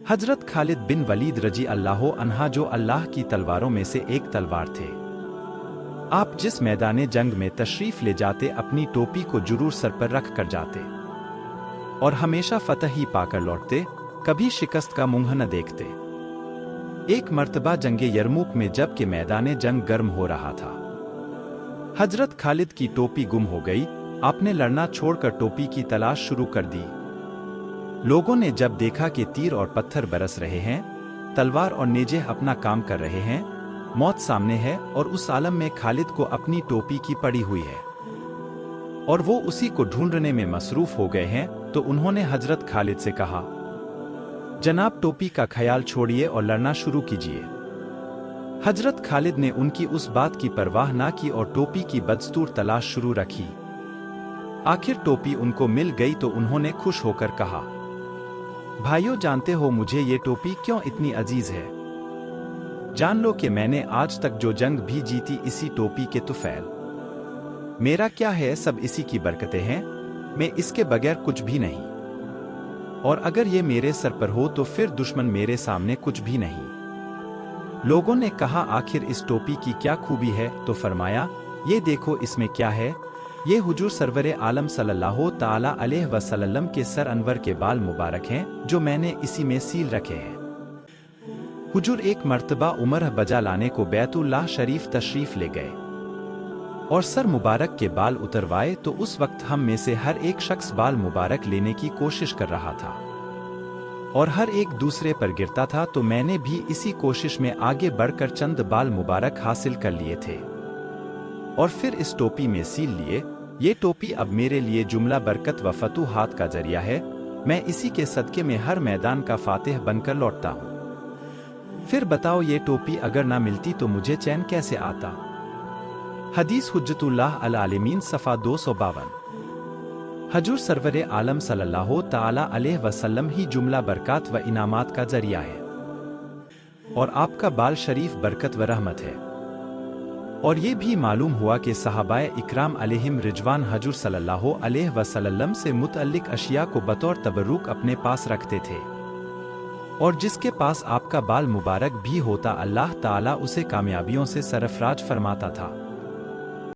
हजरत खालिद बिन वलीद रजी अल्लाह अन्हा जो अल्लाह की तलवारों में से एक तलवार थे। आप जिस मैदान जंग में तशरीफ ले जाते अपनी टोपी को जरूर सर पर रख कर जाते और हमेशा फतह ही पाकर लौटते, कभी शिकस्त का मुंह न देखते। एक मर्तबा जंगे यरमुक में जब के मैदान जंग गर्म हो रहा था, हजरत खालिद की टोपी गुम हो गई। आपने लड़ना छोड़कर टोपी की तलाश शुरू कर दी। लोगों ने जब देखा कि तीर और पत्थर बरस रहे हैं, तलवार और नेज़े अपना काम कर रहे हैं, मौत सामने है और उस आलम में खालिद को अपनी टोपी की पड़ी हुई है और वो उसी को ढूंढने में मसरूफ हो गए हैं, तो उन्होंने हजरत खालिद से कहा, जनाब टोपी का ख्याल छोड़िए और लड़ना शुरू कीजिए। हजरत खालिद ने उनकी उस बात की परवाह ना की और टोपी की बदस्तूर तलाश शुरू रखी। आखिर टोपी उनको मिल गई तो उन्होंने खुश होकर कहा, भाइयों जानते हो मुझे ये टोपी क्यों इतनी अजीज है? जान लो कि मैंने आज तक जो जंग भी जीती इसी टोपी के तुफैल। मेरा क्या है, सब इसी की बरकतें हैं, मैं इसके बगैर कुछ भी नहीं। और अगर ये मेरे सर पर हो तो फिर दुश्मन मेरे सामने कुछ भी नहीं। लोगों ने कहा, आखिर इस टोपी की क्या खूबी है? तो फरमाया, ये देखो इसमें क्या है। ये हुजूर सरवर आलम सल्लल्लाहु ताला अलैहि वसल्लम के सर अनवर के बाल मुबारक हैं जो मैंने इसी में सील रखे हैं। हुजूर एक मर्तबा उमर बजा लाने को बैतुल्लाह शरीफ तशरीफ ले गए और सर मुबारक के बाल उतरवाए, तो उस वक्त हम में से हर एक शख्स बाल मुबारक लेने की कोशिश कर रहा था और हर एक दूसरे पर गिरता था, तो मैंने भी इसी कोशिश में आगे बढ़कर चंद बाल मुबारक हासिल कर लिए थे और फिर इस टोपी में सील लिए। ये टोपी अब मेरे लिए जुमला बरकत व फतूहात का जरिया है। मैं इसी के सदके में हर मैदान का फातिह बनकर लौटता हूँ। फिर बताओ, ये टोपी अगर ना मिलती तो मुझे चैन कैसे आता? हदीस हुज्जतुल्लाह अल आलिमीन सफ़ा 252। हजूर सरवर आलम सल्लल्लाहु ताला अलैहि वसल्लम ही जुमला बरकत व इनामात का जरिया है और आपका बाल शरीफ बरकत व रहमत है। और ये भी मालूम हुआ कि सहाबाए इकराम अलैहिम रिजवान हजूर सल्लल्लाहु अलैहि वसल्लम से मुतअल्लिक अशिया को बतौर तबर्रुक अपने पास रखते थे और जिसके पास आपका बाल मुबारक भी होता, अल्लाह ताला उसे कामयाबियों से सरफराज फरमाता था।